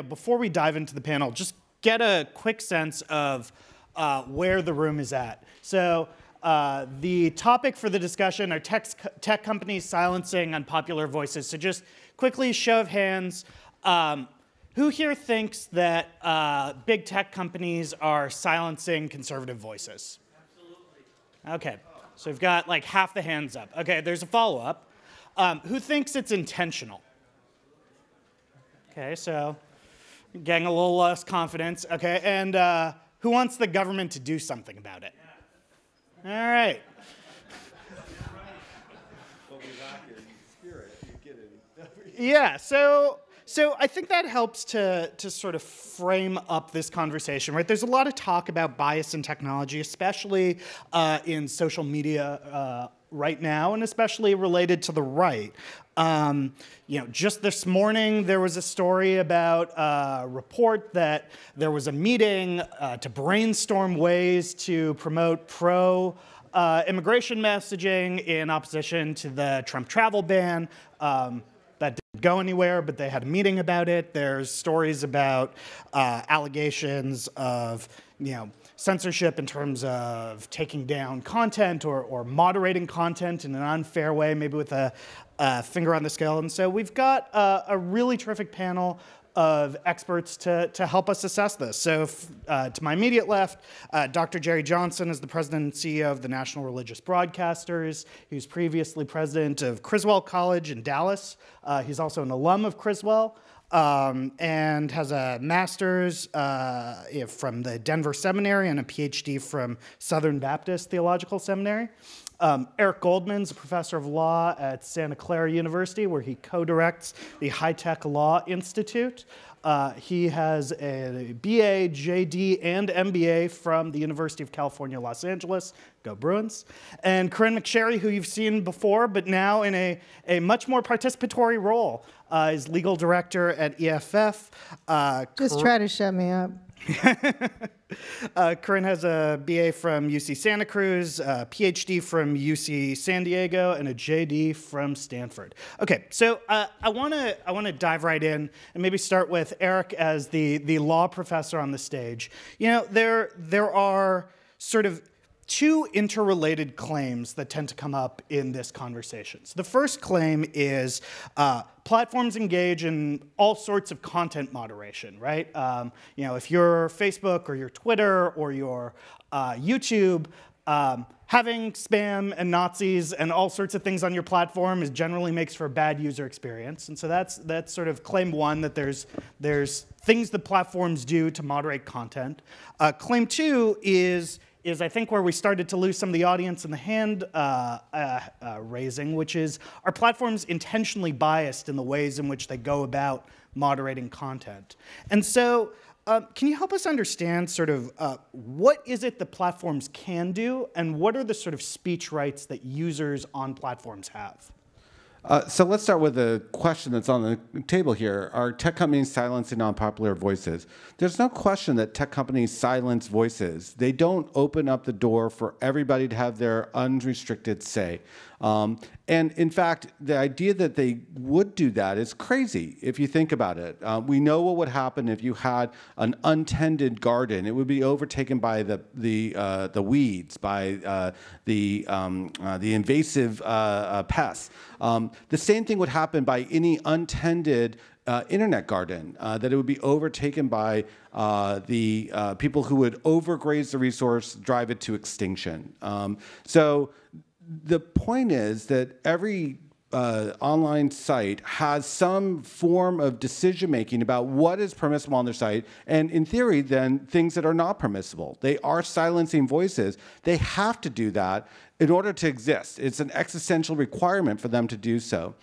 before we dive into the panel, just get a quick sense of where the room is at. So the topic for the discussion are tech companies silencing unpopular voices. So just quickly, show of hands. Who here thinks that big tech companies are silencing conservative voices? Absolutely. OK, so we've got like half the hands up. OK, there's a follow-up. Who thinks it's intentional? OK, so getting a little less confidence. OK, and who wants the government to do something about it? All right. Yeah, so I think that helps to sort of frame up this conversation, right? There's a lot of talk about bias in technology, especially in social media right now, and especially related to the right. Just this morning, there was a story about a report that there was a meeting to brainstorm ways to promote pro-immigration messaging in opposition to the Trump travel ban. That didn't go anywhere, but they had a meeting about it. There's stories about allegations of, censorship in terms of taking down content or moderating content in an unfair way, maybe with a finger on the scale. And so we've got a really terrific panel of experts to help us assess this. So to my immediate left, Dr. Jerry Johnson is the president and CEO of the National Religious Broadcasters. He was previously president of Criswell College in Dallas. He's also an alum of Criswell and has a master's from the Denver Seminary and a PhD from Southern Baptist Theological Seminary. Eric Goldman's a professor of law at Santa Clara University, where he co-directs the High Tech Law Institute. He has a BA, JD, and MBA from the University of California, Los Angeles. Go Bruins. And Corynne McSherry, who you've seen before, but now in a much more participatory role, is legal director at EFF. Just try to shut me up. Corynne has a BA from UC Santa Cruz, a PhD from UC San Diego, and a JD from Stanford. Okay, so I want to dive right in and maybe start with Eric as the law professor on the stage. There are sort of two interrelated claims that tend to come up in this conversation. So the first claim is platforms engage in all sorts of content moderation, right? If you're Facebook or your Twitter or your YouTube, having spam and Nazis and all sorts of things on your platform generally makes for a bad user experience. And so that's sort of claim one, that there's things that platforms do to moderate content. Claim two is I think where we started to lose some of the audience in the hand raising, which is, are platforms intentionally biased in the ways in which they go about moderating content? And so can you help us understand sort of what is it that platforms can do, and what are the sort of speech rights that users on platforms have? So let's start with the question that's on the table here. Are tech companies silencing unpopular voices? There's no question that tech companies silence voices. They don't open up the door for everybody to have their unrestricted say. And in fact, the idea that they would do that is crazy if you think about it. We know what would happen if you had an untended garden. It would be overtaken by the weeds, by the invasive pests. The same thing would happen by any untended internet garden, that it would be overtaken by the people who would overgraze the resource, drive it to extinction. So the point is that every online site has some form of decision-making about what is permissible on their site, and in theory, then, things that are not permissible. They are silencing voices. They have to do that in order to exist. It's an existential requirement for them to do so.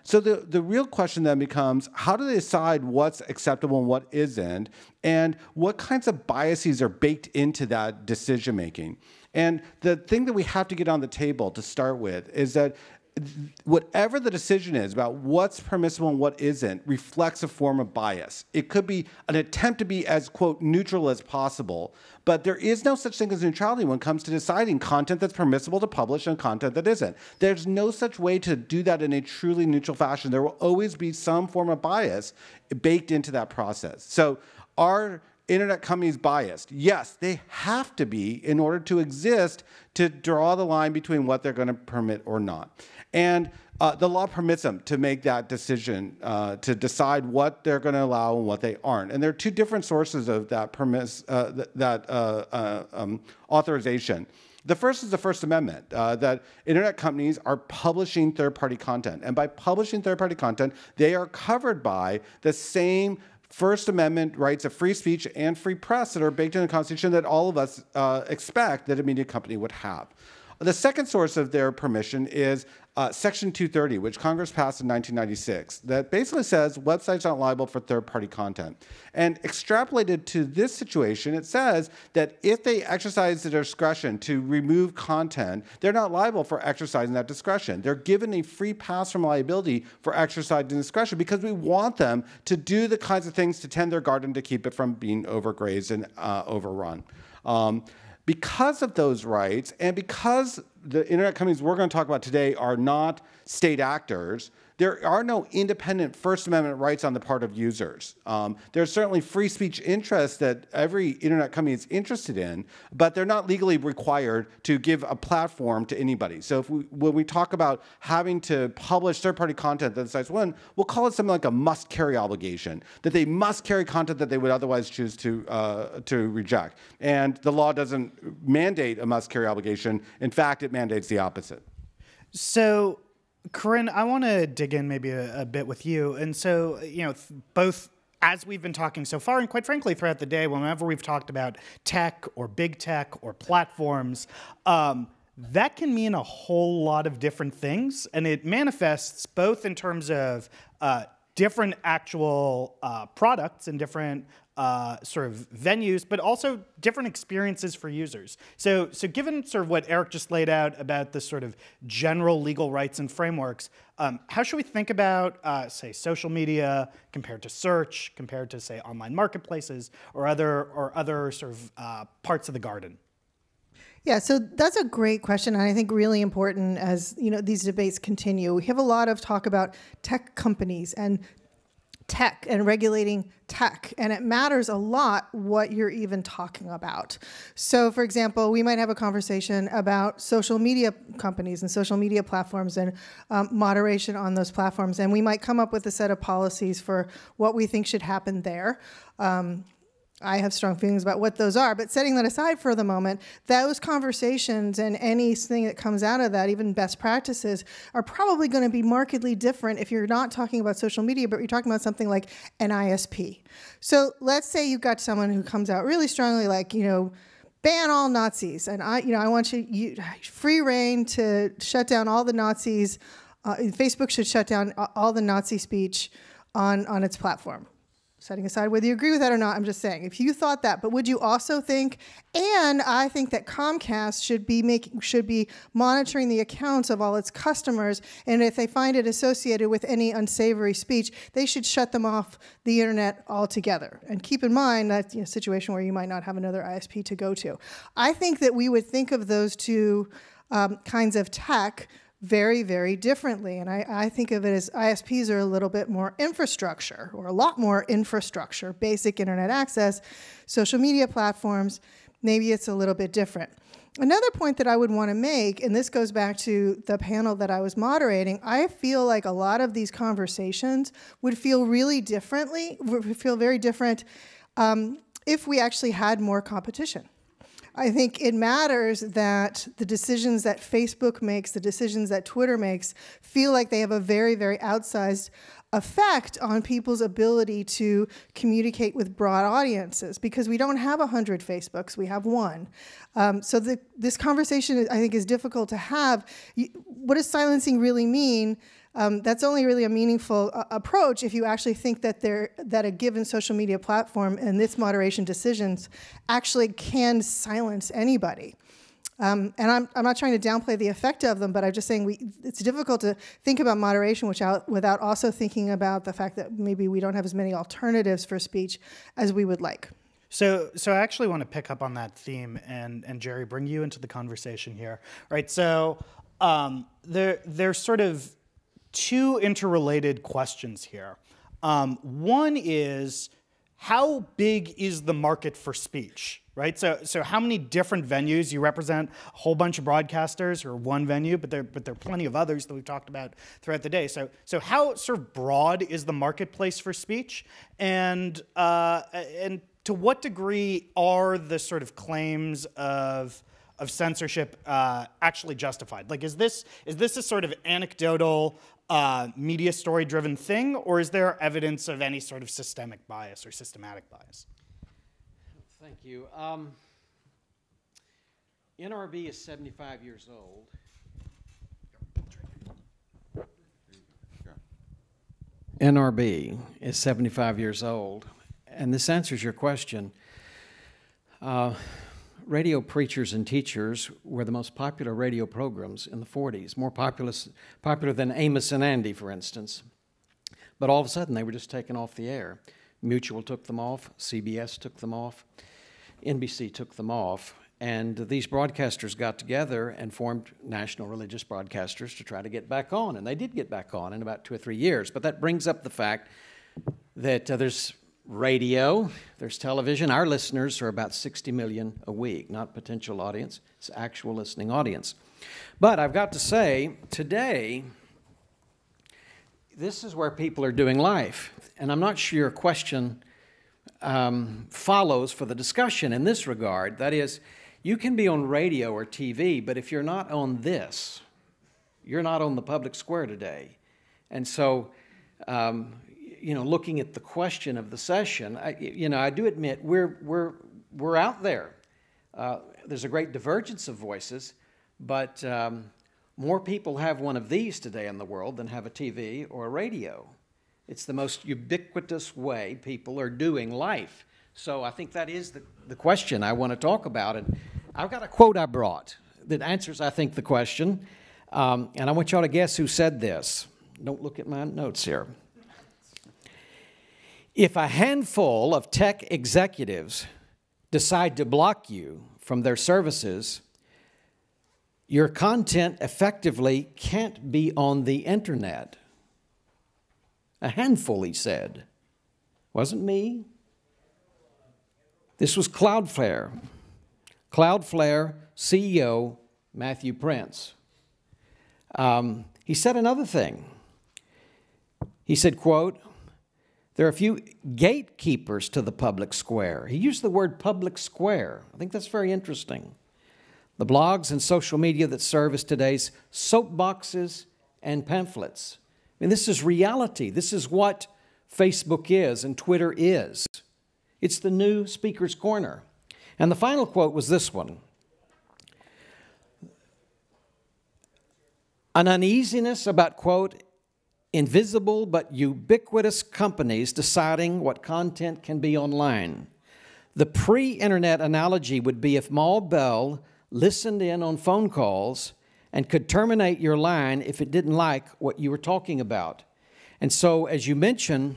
So the real question then becomes, how do they decide what's acceptable and what isn't, and what kinds of biases are baked into that decision-making? And the thing that we have to get on the table to start with is that whatever the decision is about what's permissible and what isn't reflects a form of bias. It could be an attempt to be as, quote, neutral as possible, but there is no such thing as neutrality when it comes to deciding content that's permissible to publish and content that isn't. There's no such way to do that in a truly neutral fashion. There will always be some form of bias baked into that process. So are internet companies biased? Yes, they have to be in order to exist, to draw the line between what they're going to permit or not. And the law permits them to make that decision, to decide what they're going to allow and what they aren't. And there are two different sources of that authorization. The first is the First Amendment, that internet companies are publishing third-party content. And by publishing third-party content, they are covered by the same First Amendment rights of free speech and free press that are baked into the Constitution that all of us expect that a media company would have. The second source of their permission is Section 230, which Congress passed in 1996, that basically says websites aren't liable for third-party content. And extrapolated to this situation, it says that if they exercise the discretion to remove content, they're not liable for exercising that discretion. They're given a free pass from liability for exercising discretion because we want them to do the kinds of things to tend their garden to keep it from being overgrazed and overrun. Because of those rights, and because the internet companies we're going to talk about today are not state actors, there are no independent First Amendment rights on the part of users. There's certainly free speech interests that every internet company is interested in, but they're not legally required to give a platform to anybody. So when we talk about having to publish third-party content that the sites win, we'll call it something like a must-carry obligation, that they must carry content that they would otherwise choose to reject. And the law doesn't mandate a must-carry obligation. In fact, it mandates the opposite. So, Corynne, I want to dig in maybe a bit with you. And so, both as we've been talking so far, and quite frankly throughout the day, whenever we've talked about tech or big tech or platforms, that can mean a whole lot of different things. And it manifests both in terms of different actual products and different sort of venues, but also different experiences for users. So given sort of what Eric just laid out about the sort of general legal rights and frameworks, how should we think about, say, social media compared to search, compared to, say, online marketplaces, or other sort of parts of the garden? Yeah, so that's a great question, and I think really important as these debates continue. We have a lot of talk about tech companies and tech and regulating tech, and it matters a lot what you're even talking about. So, for example, we might have a conversation about social media companies and social media platforms and moderation on those platforms, and we might come up with a set of policies for what we think should happen there. I have strong feelings about what those are, but setting that aside for the moment, those conversations and anything that comes out of that, even best practices, are probably going to be markedly different if you're not talking about social media, but you're talking about something like an ISP. So let's say you've got someone who comes out really strongly like, ban all Nazis, and I want you free reign to shut down all the Nazis. Facebook should shut down all the Nazi speech on its platform. Setting aside whether you agree with that or not, I'm just saying, if you thought that, but would you also think, and I think that Comcast should be monitoring the accounts of all its customers, and if they find it associated with any unsavory speech, they should shut them off the internet altogether. And keep in mind that's a situation where you might not have another ISP to go to. I think that we would think of those two kinds of tech very, very differently. And I think of it as ISPs are a little bit more infrastructure, or a lot more infrastructure, basic internet access. Social media platforms, maybe it's a little bit different. Another point that I would want to make, and this goes back to the panel that I was moderating, I feel like a lot of these conversations would feel very different if we actually had more competition. I think it matters that the decisions that Facebook makes, the decisions that Twitter makes, feel like they have a very, very outsized effect on people's ability to communicate with broad audiences, because we don't have 100 Facebooks, we have one. So this conversation, I think, is difficult to have. What does silencing really mean? That's only really a meaningful approach if you actually think that a given social media platform and its moderation decisions actually can silence anybody. And I'm not trying to downplay the effect of them, but I'm just saying it's difficult to think about moderation without also thinking about the fact that maybe we don't have as many alternatives for speech as we would like. So I actually want to pick up on that theme and Jerry, bring you into the conversation here. Right. So there's sort of two interrelated questions here. One is, how big is the market for speech, right? So how many different venues? You represent a whole bunch of broadcasters, or one venue, but there are plenty of others that we've talked about throughout the day. So how sort of broad is the marketplace for speech, and to what degree are the sort of claims of censorship actually justified? Like, is this a sort of anecdotal media story-driven thing, or is there evidence of any sort of systemic bias or systematic bias? Thank you. NRB is 75 years old. NRB is 75 years old, and this answers your question. Radio preachers and teachers were the most popular radio programs in the 40s, more popular than Amos and Andy, for instance. But all of a sudden, they were just taken off the air. Mutual took them off, CBS took them off, NBC took them off, and these broadcasters got together and formed National Religious Broadcasters to try to get back on, and they did get back on in about 2 or 3 years. But that brings up the fact that there's radio, there's television. Our listeners are about 60 million a week, not potential audience, it's actual listening audience. But I've got to say, today, this is where people are doing life. And I'm not sure your question follows for the discussion in this regard. That is, you can be on radio or TV, but if you're not on this, you're not on the public square today. And so, looking at the question of the session, I do admit we're out there. There's a great divergence of voices, but more people have one of these today in the world than have a TV or a radio. It's the most ubiquitous way people are doing life. So I think that is the question I want to talk about. And I've got a quote I brought that answers, I think, the question. And I want y'all to guess who said this. Don't look at my notes here. If a handful of tech executives decide to block you from their services, your content effectively can't be on the internet. A handful, he said. Wasn't me. This was Cloudflare. Cloudflare CEO Matthew Prince. He said another thing. He said, quote, there are a few gatekeepers to the public square. He used the word public square. I think that's very interesting. The blogs and social media that serve as today's soapboxes and pamphlets. I mean, this is reality. This is what Facebook is and Twitter is. It's the new speaker's corner. And the final quote was this one. An uneasiness about, quote, invisible but ubiquitous companies deciding what content can be online. The pre-internet analogy would be if Maul Bell listened in on phone calls and could terminate your line if it didn't like what you were talking about. And so, as you mentioned,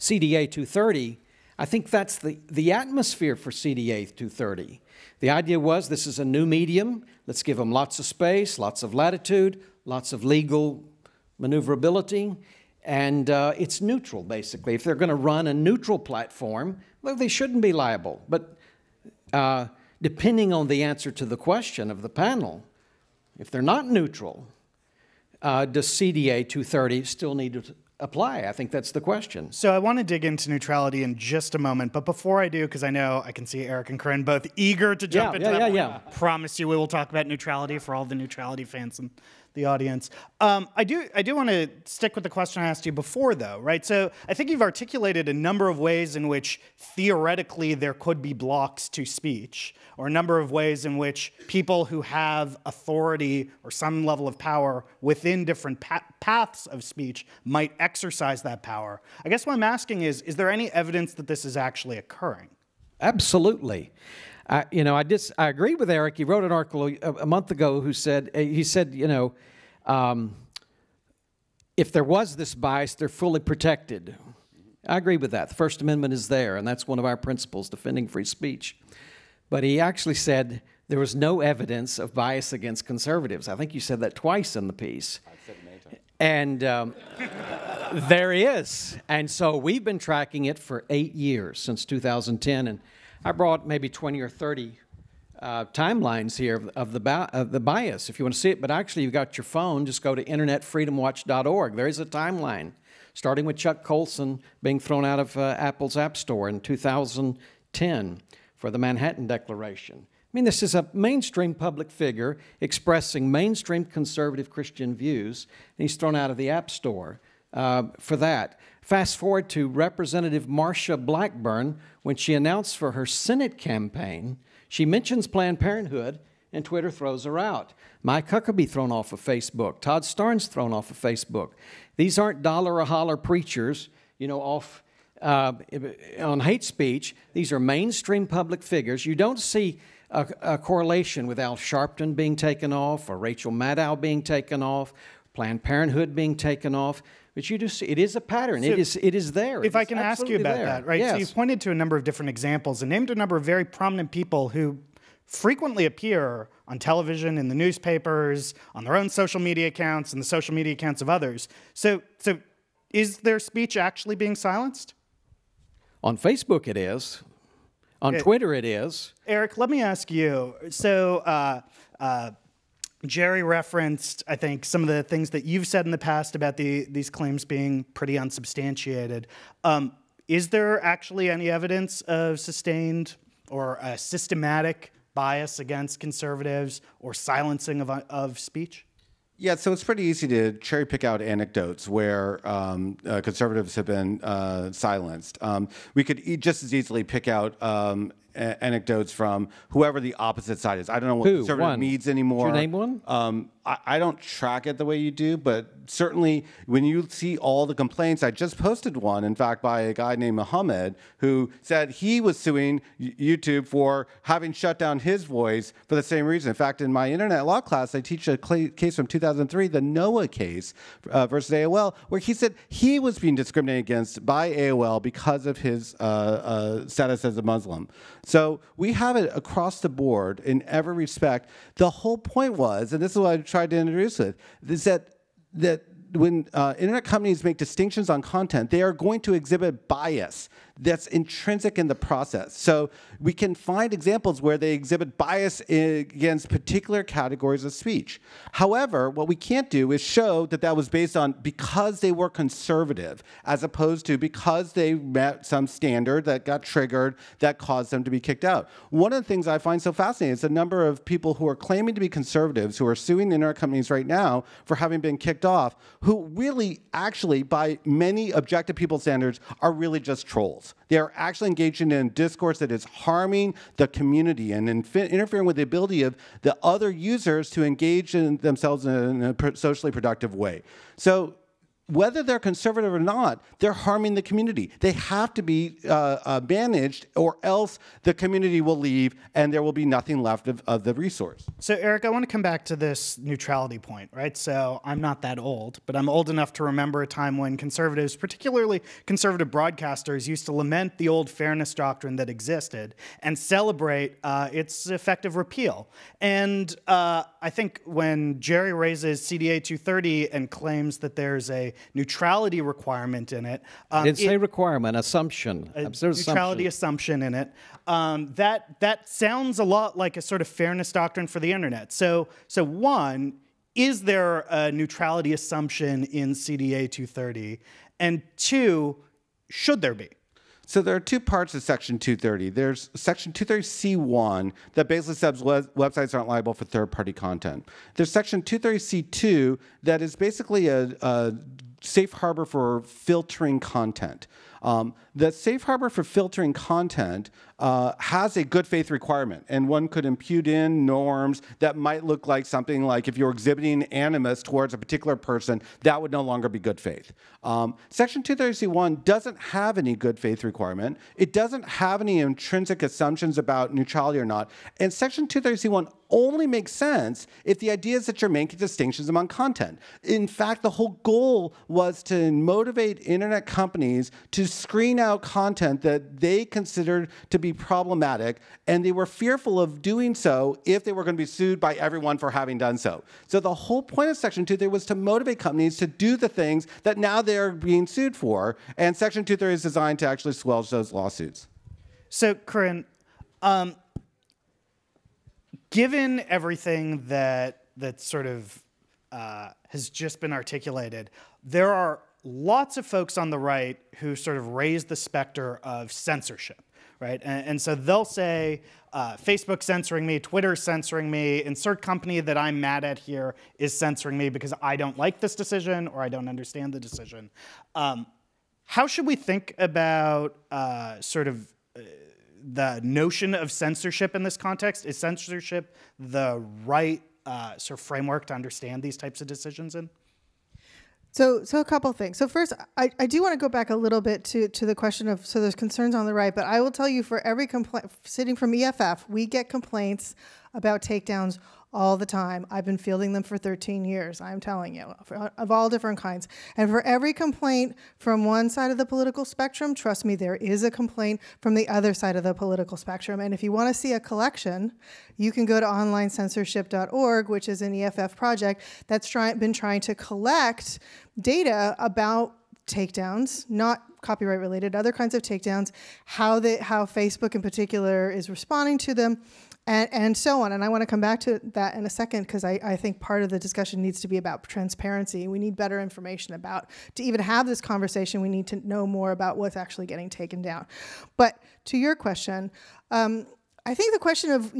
CDA 230, I think that's the atmosphere for CDA 230. The idea was this is a new medium. Let's give them lots of space, lots of latitude, lots of legal maneuverability, and it's neutral, basically. If they're going to run a neutral platform, well, they shouldn't be liable. But depending on the answer to the question of the panel, if they're not neutral, does CDA 230 still need to apply? I think that's the question. So I want to dig into neutrality in just a moment, but before I do, because I know I can see Eric and Corynne both eager to jump into that. Yeah. Promise you we will talk about neutrality for all the neutrality fans in the audience. I do want to stick with the question I asked you before, though, right? So I think you've articulated a number of ways in which theoretically there could be blocks to speech, or a number of ways in which people who have authority or some level of power within different paths of speech might exercise that power. I guess what I'm asking is there any evidence that this is actually occurring? Absolutely. I agree with Eric. He wrote an article a month ago he said, if there was this bias, they're fully protected. I agree with that. The First Amendment is there, and that's one of our principles, defending free speech. But he actually said there was no evidence of bias against conservatives. I think you said that twice in the piece. I've said it many times. And there is. And so we've been tracking it for 8 years, since 2010. And I brought maybe 20 or 30 timelines here of the bias, if you want to see it. But actually, you've got your phone. Just go to internetfreedomwatch.org. There is a timeline, starting with Chuck Colson being thrown out of Apple's App Store in 2010 for the Manhattan Declaration. I mean, this is a mainstream public figure expressing mainstream conservative Christian views, and he's thrown out of the App Store for that. Fast forward to Representative Marsha Blackburn. When she announced for her Senate campaign, she mentions Planned Parenthood, and Twitter throws her out. Mike Huckabee thrown off of Facebook. Todd Starnes thrown off of Facebook. These aren't dollar-a-holler preachers, off on hate speech. These are mainstream public figures. You don't see a correlation with Al Sharpton being taken off or Rachel Maddow being taken off, Planned Parenthood being taken off. But you do see it is a pattern. So it is there. If I can ask you about that, right? Yes. So you've pointed to a number of different examples and named a number of very prominent people who frequently appear on television, in the newspapers, on their own social media accounts, and the social media accounts of others. So is their speech actually being silenced? On Facebook it is. On Twitter it is. Eric, let me ask you. So Jerry referenced, I think, some of the things that you've said in the past about these claims being pretty unsubstantiated. Is there actually any evidence of sustained or systematic bias against conservatives or silencing of speech? Yeah, so it's pretty easy to cherry pick out anecdotes where conservatives have been silenced. We could just as easily pick out anecdotes from whoever the opposite side is. I don't know what conservative means anymore. Did you name one? I don't track it the way you do, but certainly when you see all the complaints, I just posted one, in fact, by a guy named Mohammed, who said he was suing YouTube for having shut down his voice for the same reason. In fact, in my internet law class, I teach a case from 2003, the Noah case versus AOL, where he said he was being discriminated against by AOL because of his status as a Muslim. So we have it across the board in every respect. The whole point was, and this is what I tried to introduce it, is that when internet companies make distinctions on content, they are going to exhibit bias that's intrinsic in the process. So we can find examples where they exhibit bias against particular categories of speech. However, what we can't do is show that that was based on because they were conservative, as opposed to because they met some standard that got triggered that caused them to be kicked out. One of the things I find so fascinating is the number of people who are claiming to be conservatives who are suing internet companies right now for having been kicked off, who really actually, by many objective people standards, are really just trolls. They are actually engaging in discourse that is harming the community and interfering with the ability of the other users to engage in themselves in a socially productive way. So whether they're conservative or not, they're harming the community. They have to be managed, or else the community will leave and there will be nothing left of the resource. So, Eric, I want to come back to this neutrality point, right? So I'm not that old, but I'm old enough to remember a time when conservatives, particularly conservative broadcasters, used to lament the old fairness doctrine that existed and celebrate its effective repeal. And I think when Jerry raises CDA 230 and claims that there's a neutrality requirement in it. It's a requirement, assumption. Neutrality assumption in it. That sounds a lot like a sort of fairness doctrine for the internet. So one, is there a neutrality assumption in CDA 230? And two, should there be? So there are two parts of Section 230. There's Section 230C1 that basically says websites aren't liable for third-party content. There's Section 230C2 that is basically a safe harbor for filtering content. The safe harbor for filtering content has a good faith requirement, and one could impute in norms that might look like something like if you're exhibiting animus towards a particular person, that would no longer be good faith. Section 230C1 doesn't have any good faith requirement. It doesn't have any intrinsic assumptions about neutrality or not. And Section 230C1 only makes sense if the idea is that you're making distinctions among content. In fact, the whole goal was to motivate internet companies to screen out content that they considered to be problematic, and they were fearful of doing so if they were going to be sued by everyone for having done so. So the whole point of Section 230 was to motivate companies to do the things that now they're being sued for, and Section 230 is designed to actually squelch those lawsuits. So, Corynne, given everything that sort of has just been articulated, there are lots of folks on the right who sort of raise the specter of censorship, right? And so they'll say, Facebook censoring me, Twitter censoring me, insert company that I'm mad at here is censoring me because I don't like this decision or I don't understand the decision. How should we think about the notion of censorship in this context? Is censorship the right sort of framework to understand these types of decisions in? So a couple things. So first, I do want to go back a little bit to the question of, so there's concerns on the right, but I will tell you, for every complaint, sitting from EFF, we get complaints about takedowns all the time. I've been fielding them for 13 years, I'm telling you, of all different kinds. And for every complaint from one side of the political spectrum, trust me, there is a complaint from the other side of the political spectrum. And if you want to see a collection, you can go to onlinecensorship.org, which is an EFF project that's been trying to collect data about takedowns, not copyright related, other kinds of takedowns, how Facebook in particular is responding to them, and so on. And I want to come back to that in a second, because I think part of the discussion needs to be about transparency. We need better information to even have this conversation, we need to know more about what's actually getting taken down. But to your question, I think the question of,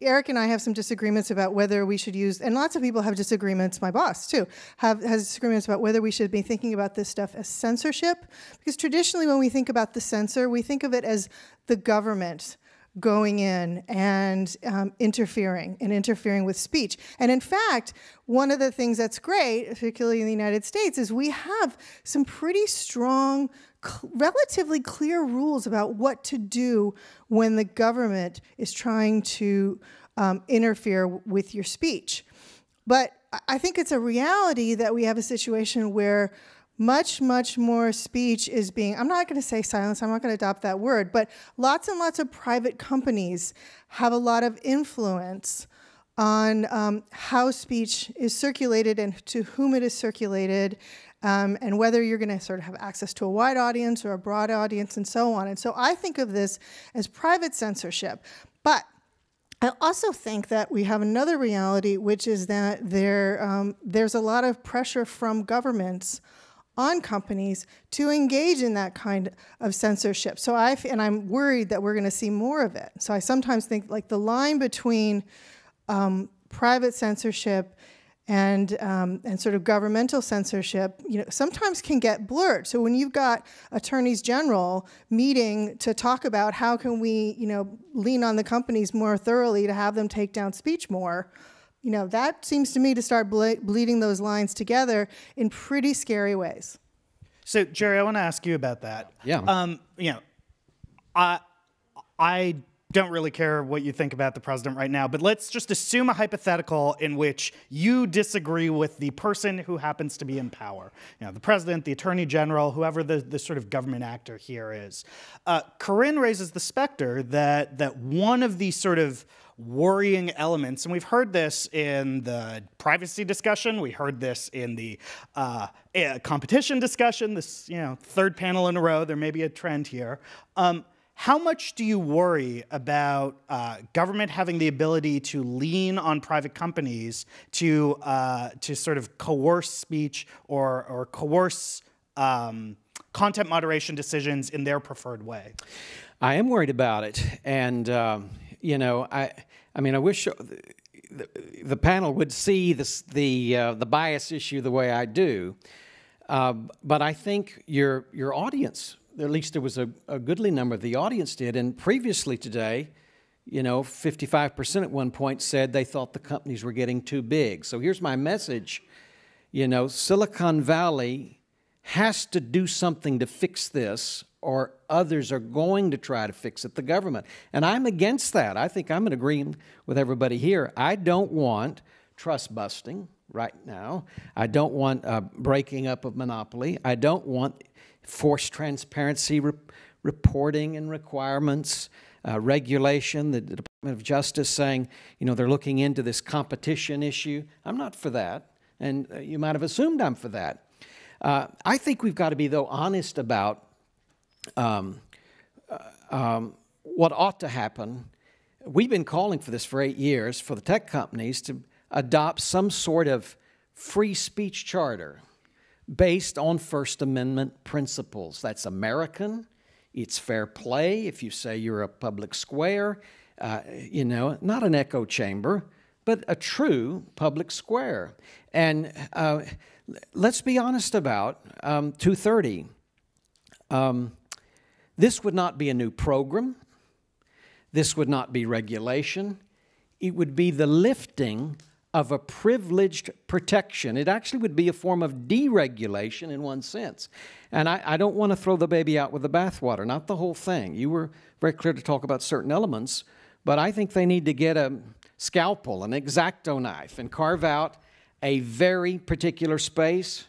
Eric and I have some disagreements about whether we should use, and lots of people have disagreements, my boss too, has disagreements about whether we should be thinking about this stuff as censorship. Because traditionally when we think about the censor, we think of it as the government going in and interfering with speech. And in fact, one of the things that's great, particularly in the United States, is we have some pretty strong, relatively clear rules about what to do when the government is trying to interfere with your speech. But I think it's a reality that we have a situation where much, much more speech is being, I'm not going to say silence, I'm not going to adopt that word, but lots and lots of private companies have a lot of influence on how speech is circulated and to whom it is circulated, and whether you're going to sort of have access to a wide audience or a broad audience and so on. And so I think of this as private censorship. But I also think that we have another reality, which is that there's a lot of pressure from governments on companies to engage in that kind of censorship. So I'm worried that we're going to see more of it. So I sometimes think like the line between private censorship and sort of governmental censorship, sometimes can get blurred. So when you've got attorneys general meeting to talk about how can we, lean on the companies more thoroughly to have them take down speech more, that seems to me to start bleeding those lines together in pretty scary ways. So, Jerry, I want to ask you about that. Yeah. I don't really care what you think about the president right now, but let's just assume a hypothetical in which you disagree with the person who happens to be in power. The president, the attorney general, whoever the sort of government actor here is. Corynne raises the specter that one of the sort of worrying elements, and we've heard this in the privacy discussion, we heard this in the competition discussion, this third panel in a row, there may be a trend here. How much do you worry about government having the ability to lean on private companies to sort of coerce speech or coerce content moderation decisions in their preferred way? I am worried about it, and I wish the panel would see the bias issue the way I do, but I think your audience at least there was a goodly number of the audience did. And previously today, 55% at one point said they thought the companies were getting too big. So here's my message. Silicon Valley has to do something to fix this, or others are going to try to fix it, the government. And I'm against that. I think I'm in agreement with everybody here. I don't want trust busting right now. I don't want breaking up of monopoly. I don't want forced transparency reporting and requirements, regulation, the Department of Justice saying, they're looking into this competition issue. I'm not for that, and you might have assumed I'm for that. I think we've got to be, though, honest about what ought to happen. We've been calling for this for 8 years, for the tech companies to adopt some sort of free speech charter based on First Amendment principles. That's American. It's fair play if you say you're a public square, not an echo chamber, but a true public square. And let's be honest about 230. This would not be a new program. This would not be regulation. It would be the lifting of a privileged protection. It actually would be a form of deregulation in one sense. And I don't want to throw the baby out with the bathwater, not the whole thing. You were very clear to talk about certain elements, but I think they need to get a scalpel, an X-Acto knife, and carve out a very particular space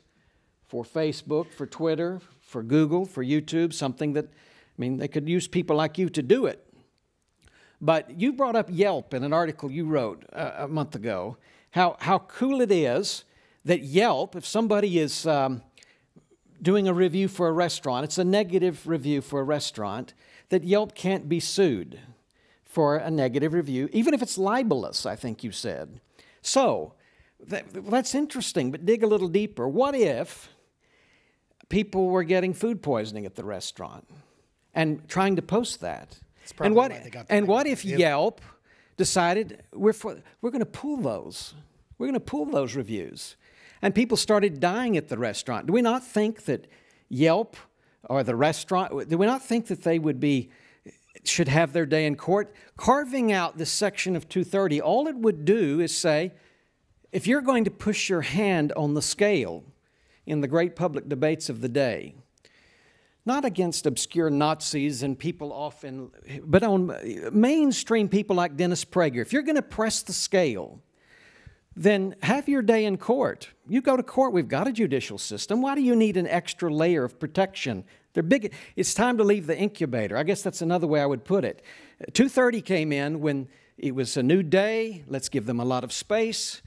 for Facebook, for Twitter, for Google, for YouTube, something that, they could use people like you to do it. But you brought up Yelp in an article you wrote a month ago, how cool it is that Yelp, if somebody is doing a review for a restaurant, it's a negative review for a restaurant, that Yelp can't be sued for a negative review, even if it's libelous, I think you said. So, that's interesting, but dig a little deeper. What if people were getting food poisoning at the restaurant and trying to post that? And what if Yelp decided we're going to pull those? We're going to pull those reviews. And people started dying at the restaurant. Do we not think that Yelp or the restaurant, do we not think that they should have their day in court? Carving out this section of 230, all it would do is say, if you're going to push your hand on the scale in the great public debates of the day, not against obscure Nazis and people often, but on mainstream people like Dennis Prager, if you're going to press the scale, then have your day in court. You go to court, we've got a judicial system. Why do you need an extra layer of protection? They're big. It's time to leave the incubator. I guess that's another way I would put it. 230 came in when it was a new day. Let's give them a lot of space.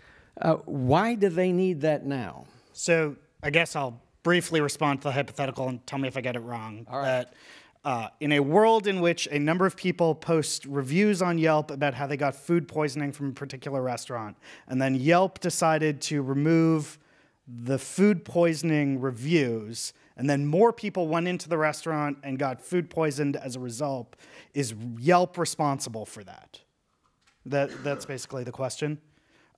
Why do they need that now? So I guess I'll briefly respond to the hypothetical and tell me if I get it wrong. All right. That in a world in which a number of people post reviews on Yelp about how they got food poisoning from a particular restaurant, and then Yelp decided to remove the food poisoning reviews, and then more people went into the restaurant and got food poisoned as a result, is Yelp responsible for that? That's basically the question.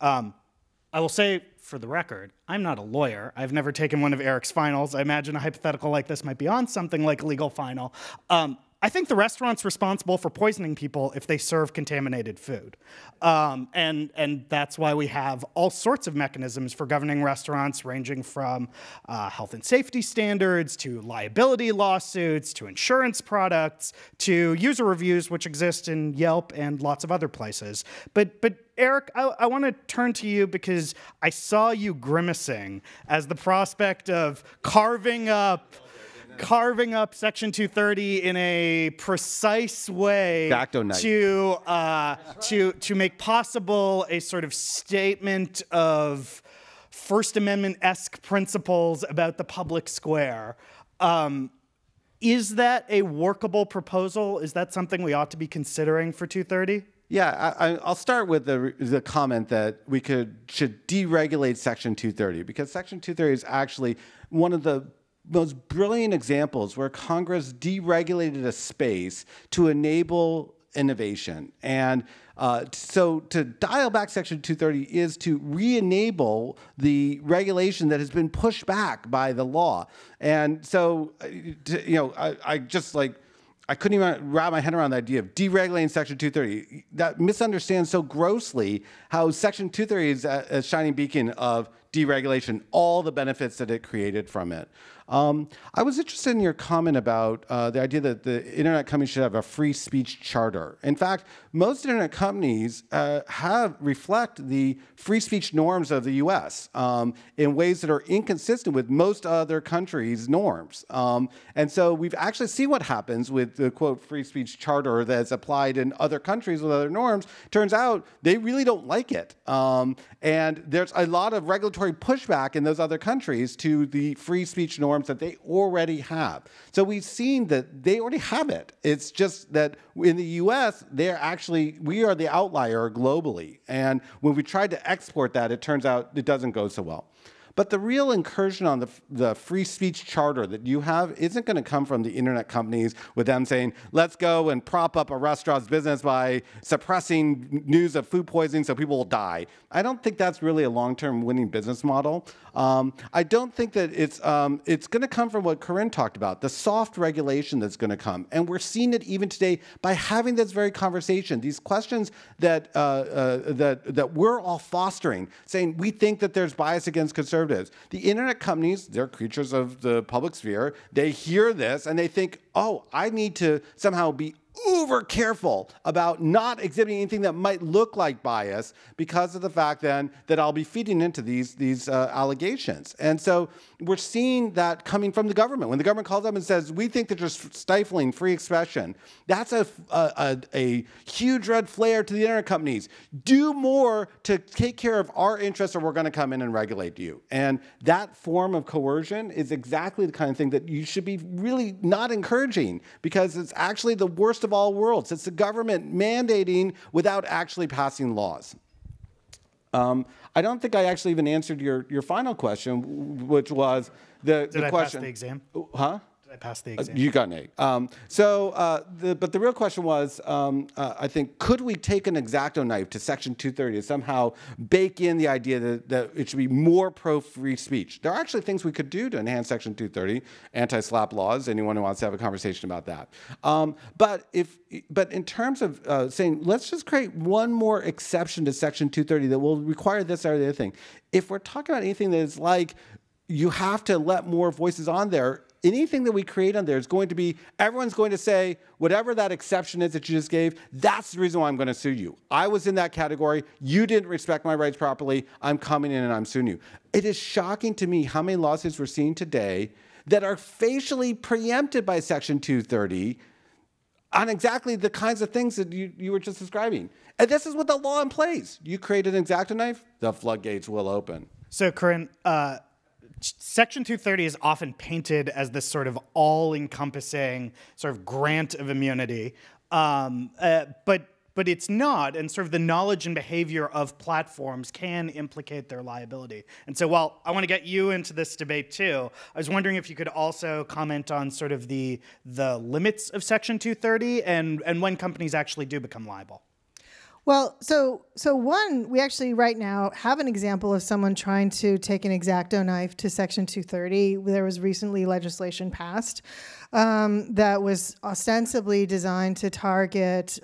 I will say, for the record, I'm not a lawyer. I've never taken one of Eric's finals. I imagine a hypothetical like this might be on something like a legal final. I think the restaurant's responsible for poisoning people if they serve contaminated food. And that's why we have all sorts of mechanisms for governing restaurants, ranging from health and safety standards, to liability lawsuits, to insurance products, to user reviews, which exist in Yelp and lots of other places. But Eric, I want to turn to you because I saw you grimacing as the prospect of carving up Section 230 in a precise way to make possible a sort of statement of First Amendment-esque principles about the public square. Is that a workable proposal? Is that something we ought to be considering for 230? Yeah, I'll start with the comment that we should deregulate Section 230, because Section 230 is actually one of the most brilliant examples where Congress deregulated a space to enable innovation. And So to dial back Section 230 is to re-enable the regulation that has been pushed back by the law. And so, I couldn't even wrap my head around the idea of deregulating Section 230. That misunderstands so grossly how Section 230 is a shining beacon of deregulation, all the benefits that it created from it. I was interested in your comment about the idea that the internet companies should have a free speech charter. In fact, most internet companies reflect the free speech norms of the U.S. In ways that are inconsistent with most other countries' norms. And so we've actually seen what happens with the, quote, free speech charter that's applied in other countries with other norms. Turns out they really don't like it. And there's a lot of regulatory pushback in those other countries to the free speech norms that they already have. So we've seen that they already have it. It's just that in the US, we are the outlier globally. And when we tried to export that, it turns out it doesn't go so well. But the real incursion on the free speech charter that you have isn't going to come from the internet companies with them saying, let's go and prop up a restaurant's business by suppressing news of food poisoning so people will die. I don't think that's really a long-term winning business model. I don't think that it's going to come from what Corynne talked about, the soft regulation that's going to come. And we're seeing it even today by having this very conversation, these questions that we're all fostering, saying we think that there's bias against conservatives. The internet companies, they're creatures of the public sphere. They hear this and they think, oh, I need to somehow be uber careful about not exhibiting anything that might look like bias because of the fact then that I'll be feeding into these allegations. And so we're seeing that coming from the government. When the government calls up and says, we think that you're stifling free expression, that's a huge red flare to the internet companies. Do more to take care of our interests or we're going to come in and regulate you. And that form of coercion is exactly the kind of thing that you should be really not encouraging because it's actually the worst of all worlds. It's the government mandating without actually passing laws. I don't think I actually even answered your final question, which was the question. Did I pass the exam? Huh? I passed the exam. You got an A. But the real question was, I think, could we take an X-Acto knife to Section 230 and somehow bake in the idea that it should be more pro-free speech? There are actually things we could do to enhance Section 230, anti-SLAPP laws, anyone who wants to have a conversation about that. But in terms of saying, let's just create one more exception to Section 230 that will require this or the other thing. If we're talking about anything that is like, you have to let more voices on there, anything that we create on there is going to be, everyone's going to say, whatever that exception is that you just gave, that's the reason why I'm going to sue you. I was in that category. You didn't respect my rights properly. I'm coming in and I'm suing you. It is shocking to me how many lawsuits we're seeing today that are facially preempted by Section 230 on exactly the kinds of things that you were just describing. And this is with the law in place. You create an X-Acto knife, the floodgates will open. So, Corynne, Section 230 is often painted as this sort of all-encompassing sort of grant of immunity, but it's not, and sort of the knowledge and behavior of platforms can implicate their liability. And so while I want to get you into this debate too, I was wondering if you could also comment on sort of the limits of Section 230 and when companies actually do become liable. Well, so one, we actually right now have an example of someone trying to take an X-Acto knife to Section 230. There was recently legislation passed that was ostensibly designed to target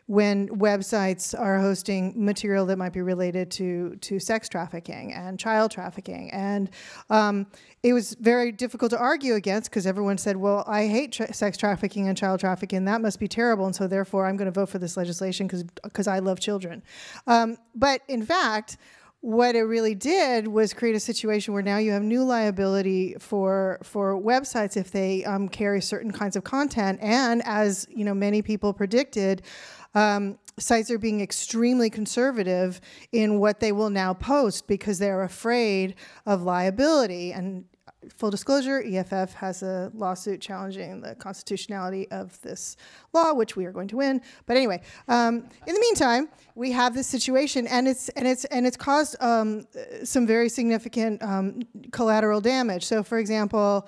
when websites are hosting material that might be related to sex trafficking and child trafficking. And it was very difficult to argue against because everyone said, well, I hate sex trafficking and child trafficking. That must be terrible. And so therefore, I'm going to vote for this legislation because I love children. But in fact, what it really did was create a situation where now you have new liability for websites if they carry certain kinds of content. And as many people predicted, sites are being extremely conservative in what they will now post because they're afraid of liability. And full disclosure, EFF has a lawsuit challenging the constitutionality of this law, which we are going to win. But anyway, in the meantime, we have this situation, and it's caused some very significant collateral damage. So, for example,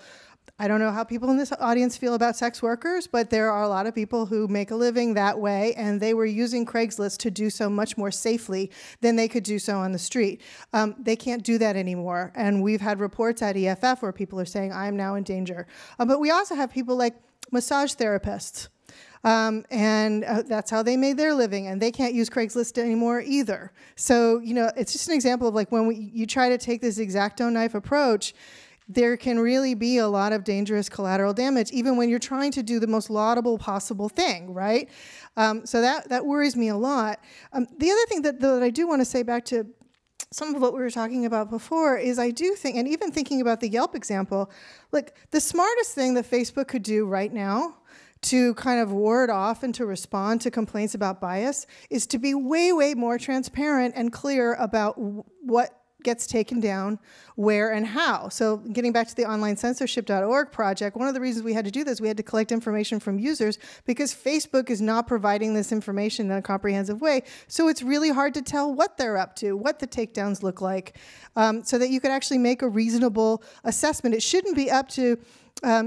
I don't know how people in this audience feel about sex workers, but there are a lot of people who make a living that way, and they were using Craigslist to do so much more safely than they could do so on the street. They can't do that anymore, and we've had reports at EFF where people are saying, I am now in danger. But we also have people like massage therapists, and that's how they made their living, and they can't use Craigslist anymore either. So, you know, it's just an example of like when you try to take this X-Acto knife approach, there can really be a lot of dangerous collateral damage, even when you're trying to do the most laudable possible thing, right? So that worries me a lot. The other thing that I do want to say back to some of what we were talking about before is I do think, and even thinking about the Yelp example, like the smartest thing that Facebook could do right now to kind of ward off and to respond to complaints about bias is to be way, way more transparent and clear about what gets taken down, where and how. So getting back to the onlinecensorship.org project, one of the reasons we had to do this, we had to collect information from users because Facebook is not providing this information in a comprehensive way. So it's really hard to tell what they're up to, what the takedowns look like, so that you could actually make a reasonable assessment. It shouldn't be up to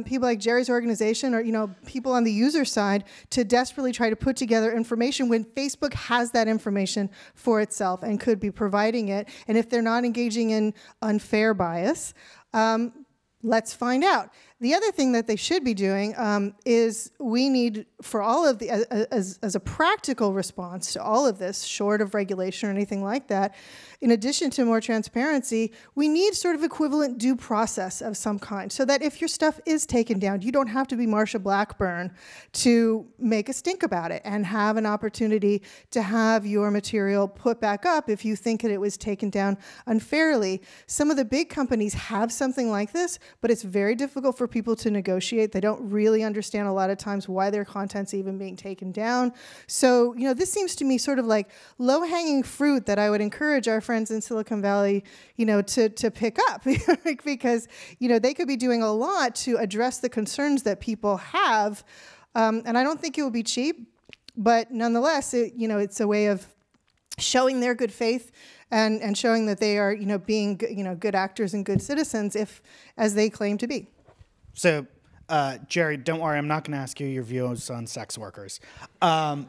people like Jerry's organization or people on the user side to desperately try to put together information when Facebook has that information for itself and could be providing it. And if they're not engaging in unfair bias, let's find out. The other thing that they should be doing is we need, for all of the, as a practical response to all of this, short of regulation or anything like that, in addition to more transparency, we need sort of equivalent due process of some kind so that if your stuff is taken down, you don't have to be Marsha Blackburn to make a stink about it and have an opportunity to have your material put back up if you think that it was taken down unfairly. Some of the big companies have something like this, but it's very difficult for people to negotiate. They don't really understand a lot of times why their content's even being taken down. So, this seems to me sort of like low-hanging fruit that I would encourage our friends in Silicon Valley, to pick up because, they could be doing a lot to address the concerns that people have. And I don't think it will be cheap, but nonetheless, it's a way of showing their good faith and showing that they are, being, good actors and good citizens as they claim to be. So, Jerry, don't worry, I'm not going to ask you your views on sex workers. I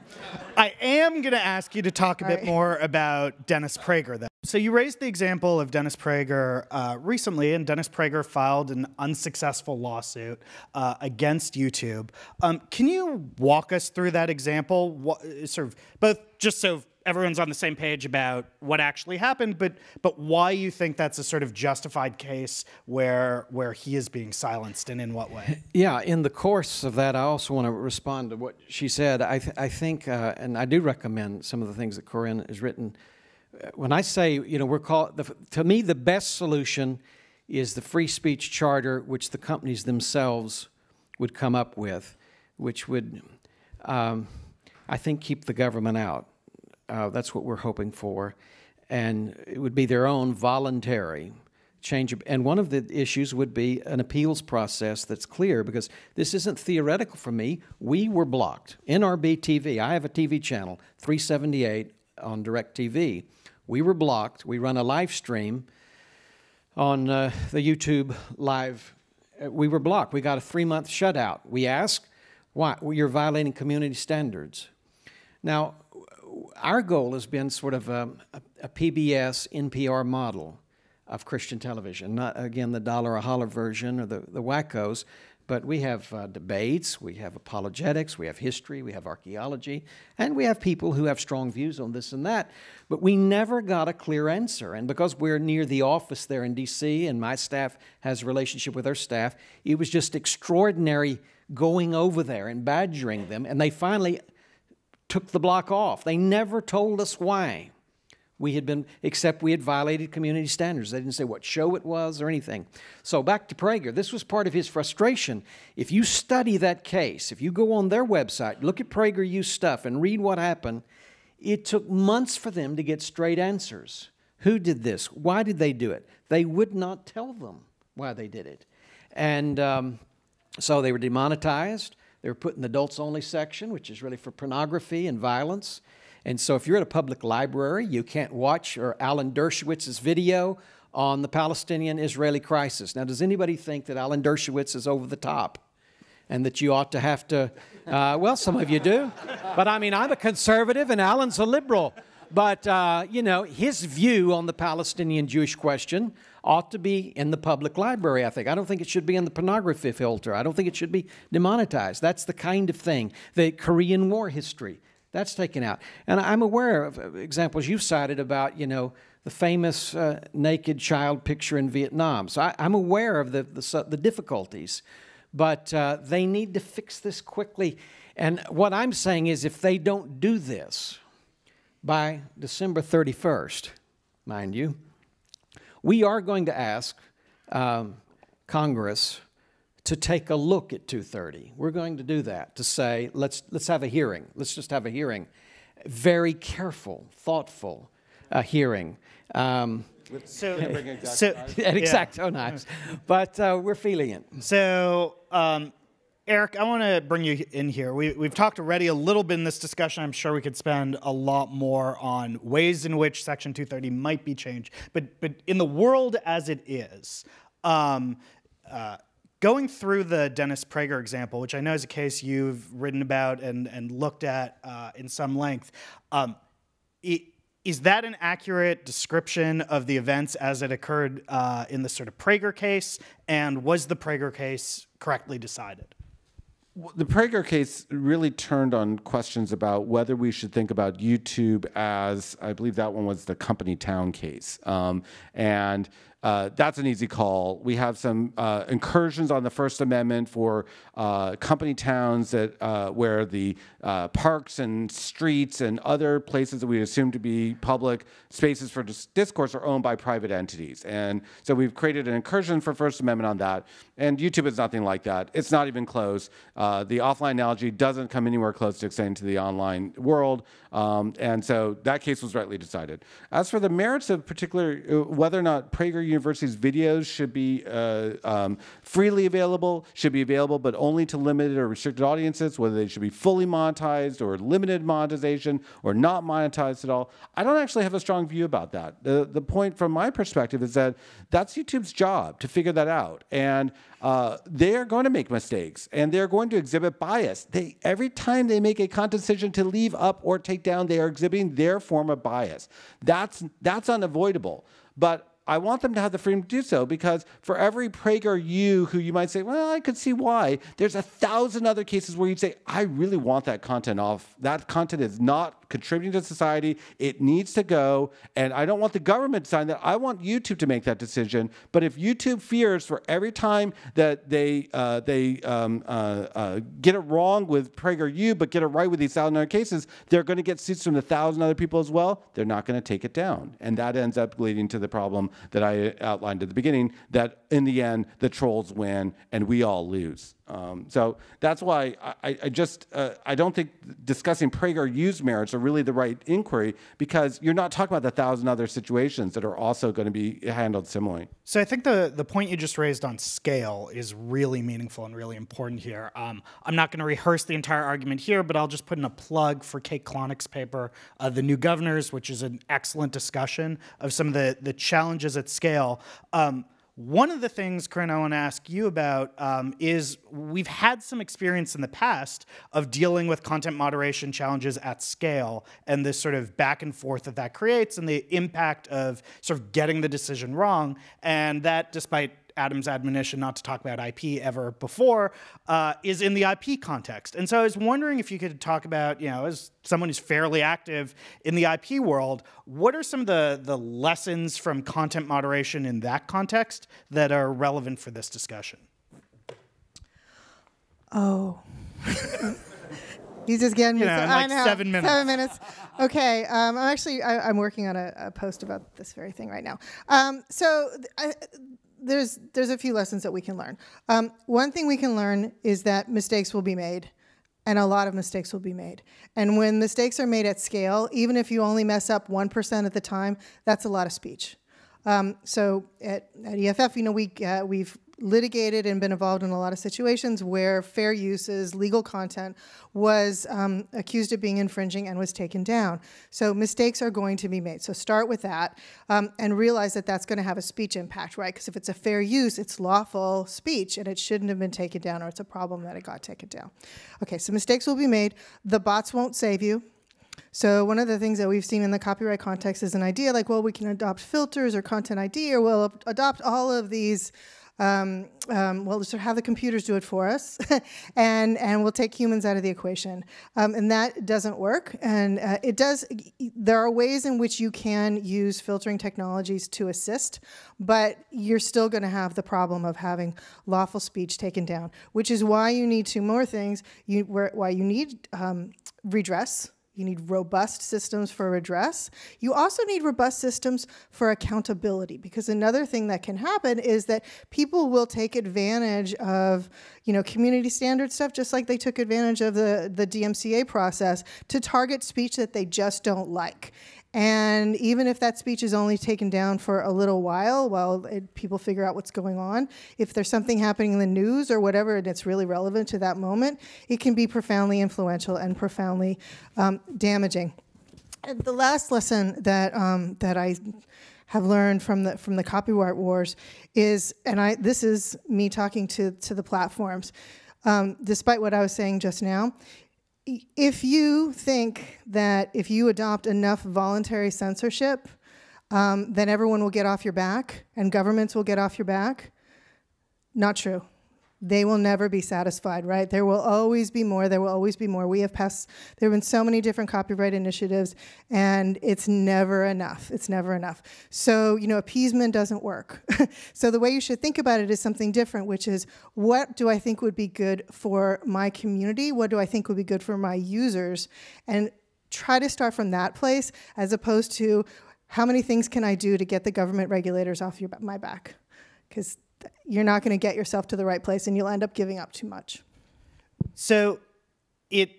am going to ask you to talk a bit more about Dennis Prager, though. So you raised the example of Dennis Prager recently, and Dennis Prager filed an unsuccessful lawsuit against YouTube. Can you walk us through that example, sort of both just so everyone's on the same page about what actually happened, but why you think that's a sort of justified case where he is being silenced and in what way? Yeah, in the course of that, I also want to respond to what she said. I think, and I do recommend some of the things that Corynne has written. When I say, to me, the best solution is the free speech charter, which the companies themselves would come up with, which would, I think, keep the government out. That's what we're hoping for. And it would be their own voluntary change. And one of the issues would be an appeals process that's clear, because this isn't theoretical for me. We were blocked. NRB TV, I have a TV channel, 378 on DirecTV. We were blocked. We run a live stream on the YouTube Live. We were blocked. We got a 3-month shutout. We asked, why? Well, you're violating community standards. Now, our goal has been sort of a PBS, NPR model of Christian television, not, again, the dollar a holler version or the wackos, but we have debates, we have apologetics, we have history, we have archaeology, and we have people who have strong views on this and that, but we never got a clear answer. And because we're near the office there in D.C. and my staff has a relationship with their staff, it was just extraordinary going over there and badgering them, and they finally took the block off. They never told us why. We had violated community standards. They didn't say what show it was or anything. So back to Prager. This was part of his frustration. If you study that case, if you go on their website, look at PragerU stuff and read what happened, it took months for them to get straight answers. Who did this? Why did they do it? They would not tell them why they did it. And so they were demonetized. They were put in the adults-only section, which is really for pornography and violence. And so if you're at a public library, you can't watch Alan Dershowitz's video on the Palestinian-Israeli crisis. Now, does anybody think that Alan Dershowitz is over the top and that you ought to have to, well, some of you do. But I mean, I'm a conservative and Alan's a liberal. But, you know, his view on the Palestinian-Jewish question ought to be in the public library, I think. I don't think it should be in the pornography filter. I don't think it should be demonetized. That's the kind of thing. The Korean War history, that's taken out. And I'm aware of examples you cited about, you know, the famous naked child picture in Vietnam. So I'm aware of the difficulties. But they need to fix this quickly. And what I'm saying is if they don't do this by December 31st, mind you, we are going to ask Congress to take a look at 230. We're going to do that, to say, let's have a hearing. Let's just have a hearing. Very careful, thoughtful hearing. Exacto knives. But we're feeling it. So, Eric, I want to bring you in here. We've talked already a little bit in this discussion. I'm sure we could spend a lot more on ways in which Section 230 might be changed. But in the world as it is, going through the Dennis Prager example, which I know is a case you've written about and looked at in some length, is that an accurate description of the events as it occurred in the sort of Prager case? And was the Prager case correctly decided? The Prager case really turned on questions about whether we should think about YouTube as, I believe that one was the Company Town case. And that's an easy call. We have some incursions on the First Amendment for company towns that where the parks and streets and other places that we assume to be public spaces for discourse are owned by private entities. And so we've created an incursion for First Amendment on that. And YouTube is nothing like that. It's not even close. The offline analogy doesn't come anywhere close to extending to the online world. And so that case was rightly decided. As for the merits of particular, whether or not Prager University's videos should be freely available, should be available but only to limited or restricted audiences, whether they should be fully monetized or limited monetization or not monetized at all, I don't actually have a strong view about that. The point from my perspective is that that's YouTube's job to figure that out. And they are going to make mistakes and they're going to exhibit bias. Every time they make a content decision to leave up or take down, they are exhibiting their form of bias. That's unavoidable. But I want them to have the freedom to do so, because for every Prager who you might say, well, I could see why, there's 1,000 other cases where you'd say, I really want that content off. That content is not contributing to society. It needs to go. And I don't want the government to sign that. I want YouTube to make that decision. But if YouTube fears for every time that they get it wrong with Prager but get it right with these 1,000 other cases, they're going to get suits from the 1,000 other people as well. They're not going to take it down. And that ends up leading to the problem that I outlined at the beginning, that in the end, the trolls win and we all lose. So that's why I don't think discussing Prager merits are really the right inquiry, because you're not talking about the 1,000 other situations that are also going to be handled similarly. So I think the point you just raised on scale is really meaningful and really important here. I'm not going to rehearse the entire argument here, but I'll just put in a plug for Kate Klonick's paper, The New Governors, which is an excellent discussion of some of the challenges at scale. One of the things, Corynne, I want to ask you about is we've had some experience in the past of dealing with content moderation challenges at scale and this sort of back and forth that creates and the impact of sort of getting the decision wrong. And that, despite Adam's admonition not to talk about IP ever before, is in the IP context. And so I was wondering if you could talk about, as someone who's fairly active in the IP world, what are some of the lessons from content moderation in that context that are relevant for this discussion? Oh. He's just getting me. Like 7 minutes. 7 minutes. Okay. I'm working on a post about this very thing right now. There's a few lessons that we can learn. One thing we can learn is that mistakes will be made, and a lot of mistakes will be made. And when mistakes are made at scale, even if you only mess up 1% at the time, that's a lot of speech. So at EFF, we've litigated and been involved in a lot of situations where fair uses, legal content was accused of being infringing and was taken down. So mistakes are going to be made. So start with that and realize that that's going to have a speech impact, right? Because if it's a fair use, it's lawful speech and it shouldn't have been taken down, or it's a problem that it got taken down. Okay, so mistakes will be made. The bots won't save you. So one of the things that we've seen in the copyright context is an idea like, well, we can adopt filters or content ID, or we'll adopt all of these, well, just have the computers do it for us, and we'll take humans out of the equation. And that doesn't work. And there are ways in which you can use filtering technologies to assist, but you're still going to have the problem of having lawful speech taken down, which is why you need two more things. Why you need redress. You need robust systems for redress. You also need robust systems for accountability, because another thing that can happen is that people will take advantage of, community standard stuff, just like they took advantage of the DMCA process to target speech that they just don't like. And even if that speech is only taken down for a little while people figure out what's going on, if there's something happening in the news or whatever and it's really relevant to that moment, it can be profoundly influential and profoundly damaging. And the last lesson that I have learned from the copyright wars is, and this is me talking to the platforms, despite what I was saying just now, if you think that if you adopt enough voluntary censorship, then everyone will get off your back and governments will get off your back, not true. They will never be satisfied, right? There will always be more. There will always be more. There have been so many different copyright initiatives, and it's never enough. It's never enough. So, appeasement doesn't work. So the way you should think about it is something different, which is, what do I think would be good for my community? What do I think would be good for my users? And try to start from that place, as opposed to, how many things can I do to get the government regulators off my back? Because you're not going to get yourself to the right place, and you'll end up giving up too much. So it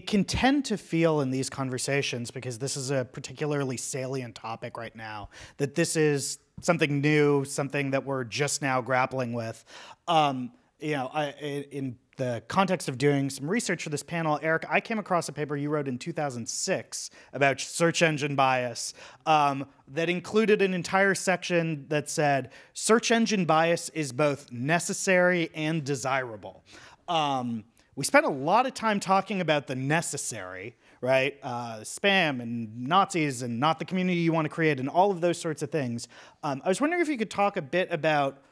can tend to feel in these conversations, because this is a particularly salient topic right now, that this is something new, something that we're just now grappling with. In the context of doing some research for this panel, Eric, I came across a paper you wrote in 2006 about search engine bias that included an entire section that said, search engine bias is both necessary and desirable. We spent a lot of time talking about the necessary, right? Spam and Nazis and not the community you want to create and all of those sorts of things. I was wondering if you could talk a bit about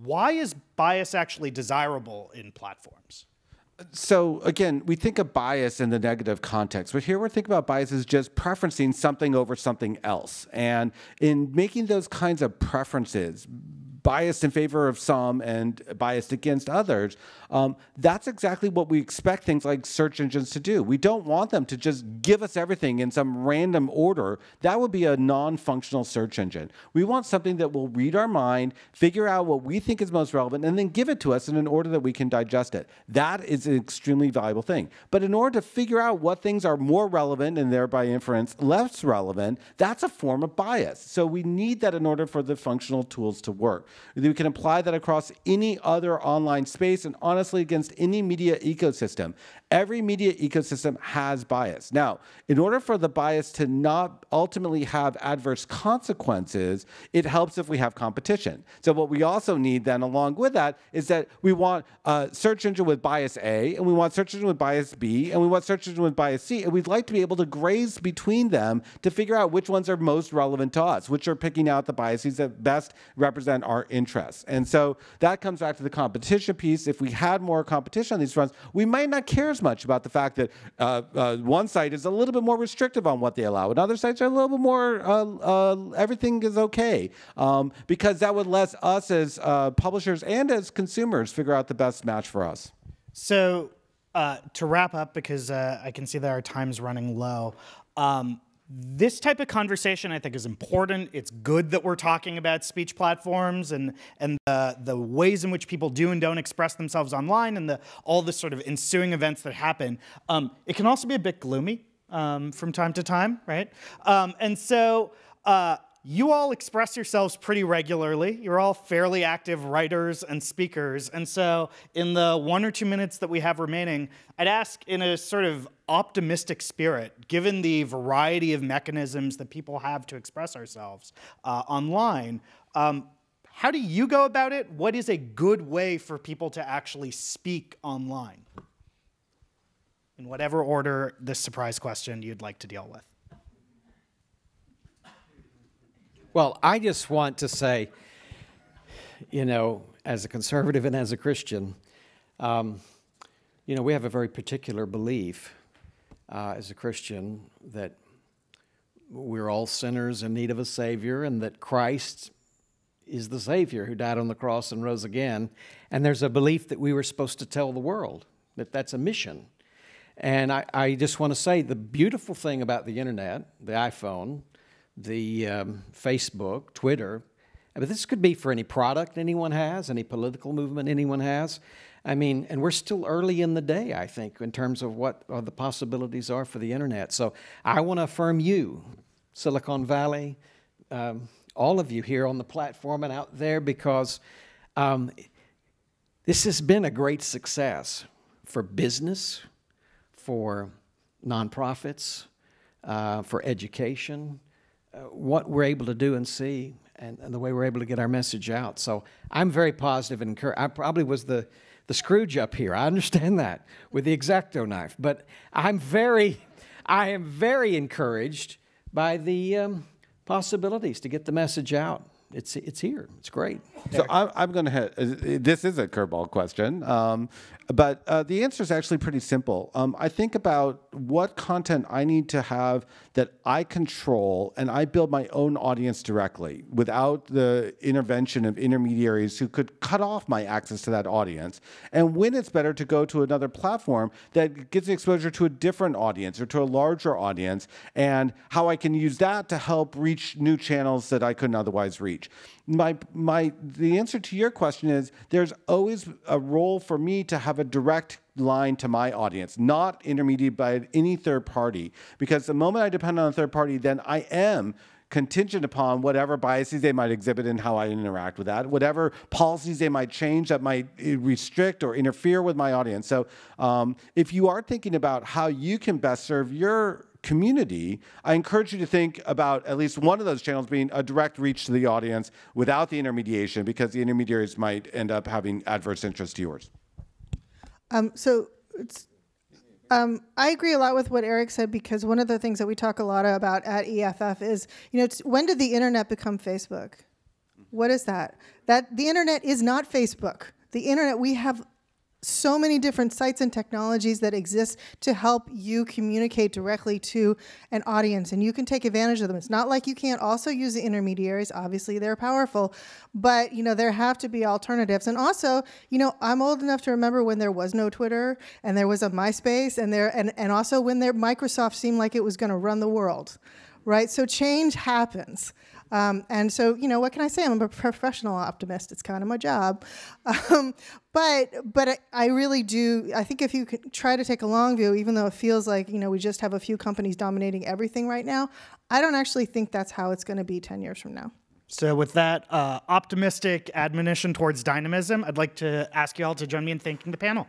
why is bias actually desirable in platforms? So again, we think of bias in the negative context, but here we're thinking about bias as just preferencing something over something else. And in making those kinds of preferences, biased in favor of some and biased against others, that's exactly what we expect things like search engines to do. We don't want them to just give us everything in some random order. That would be a non-functional search engine. We want something that will read our mind, figure out what we think is most relevant, and then give it to us in an order that we can digest it. That is an extremely valuable thing. But in order to figure out what things are more relevant and thereby inference less relevant, that's a form of bias. So we need that in order for the functional tools to work. We can apply that across any other online space and honestly against any media ecosystem. Every media ecosystem has bias. Now, in order for the bias to not ultimately have adverse consequences, it helps if we have competition. So what we also need then along with that is that we want a search engine with bias A, and we want search engine with bias B, and we want search engine with bias C, and we'd like to be able to graze between them to figure out which ones are most relevant to us, which are picking out the biases that best represent our interests. And so that comes back to the competition piece. If we had more competition on these fronts, we might not care as much about the fact that one site is a little bit more restrictive on what they allow, and other sites are a little bit more everything is okay, because that would let us as publishers and as consumers figure out the best match for us. So to wrap up, because I can see that our time's running low, this type of conversation I think is important. It's good that we're talking about speech platforms and the ways in which people do and don't express themselves online and all the sort of ensuing events that happen. It can also be a bit gloomy from time to time, right? And so You all express yourselves pretty regularly. You're all fairly active writers and speakers. And so in the 1 or 2 minutes that we have remaining, I'd ask in a sort of optimistic spirit, given the variety of mechanisms that people have to express ourselves online, how do you go about it? What is a good way for people to actually speak online? In whatever order this surprise question you'd like to deal with. Well, I just want to say, you know, as a conservative and as a Christian, you know, we have a very particular belief as a Christian that we're all sinners in need of a Savior and that Christ is the Savior who died on the cross and rose again. And there's a belief that we were supposed to tell the world, that that's a mission. And I just want to say the beautiful thing about the internet, the iPhone, the Facebook, Twitter, but this could be for any product anyone has, any political movement anyone has. I mean, and we're still early in the day, I think, in terms of what the possibilities are for the internet. So I want to affirm you, Silicon Valley, all of you here on the platform and out there, because this has been a great success for business, for nonprofits, for education, what we're able to do and see, and the way we're able to get our message out. So I'm very positive and encouraged. I probably was the Scrooge up here. I understand that with the X-Acto knife, but I am very encouraged by the possibilities to get the message out. It's here. It's great. So I'm going to hit. This is a curveball question, but the answer is actually pretty simple. I think about what content I need to have that I control, and I build my own audience directly without the intervention of intermediaries who could cut off my access to that audience. And when it's better to go to another platform that gives exposure to a different audience or to a larger audience, and how I can use that to help reach new channels that I couldn't otherwise reach. The answer to your question is there's always a role for me to have a direct line to my audience, not intermediated by any third party. Because the moment I depend on a third party, then I am contingent upon whatever biases they might exhibit and how I interact with that, whatever policies they might change that might restrict or interfere with my audience. So if you are thinking about how you can best serve your community, I encourage you to think about at least one of those channels being a direct reach to the audience without the intermediation, because the intermediaries might end up having adverse interest to yours. I agree a lot with what Eric said, because one of the things that we talk a lot about at EFF is, you know, when did the internet become Facebook? What is that? That the internet is not Facebook. The internet, we have so many different sites and technologies that exist to help you communicate directly to an audience, and you can take advantage of them. It's not like you can't also use the intermediaries. Obviously, they're powerful, but you know, there have to be alternatives. And also, you know, I'm old enough to remember when there was no Twitter and there was a MySpace, and also when Microsoft seemed like it was going to run the world, right? So change happens. And so, you know, what can I say? I'm a professional optimist. It's kind of my job. But I really do. I think if you could try to take a long view, even though it feels like, you know, we just have a few companies dominating everything right now, I don't actually think that's how it's going to be 10 years from now. So with that optimistic admonition towards dynamism, I'd like to ask you all to join me in thanking the panel.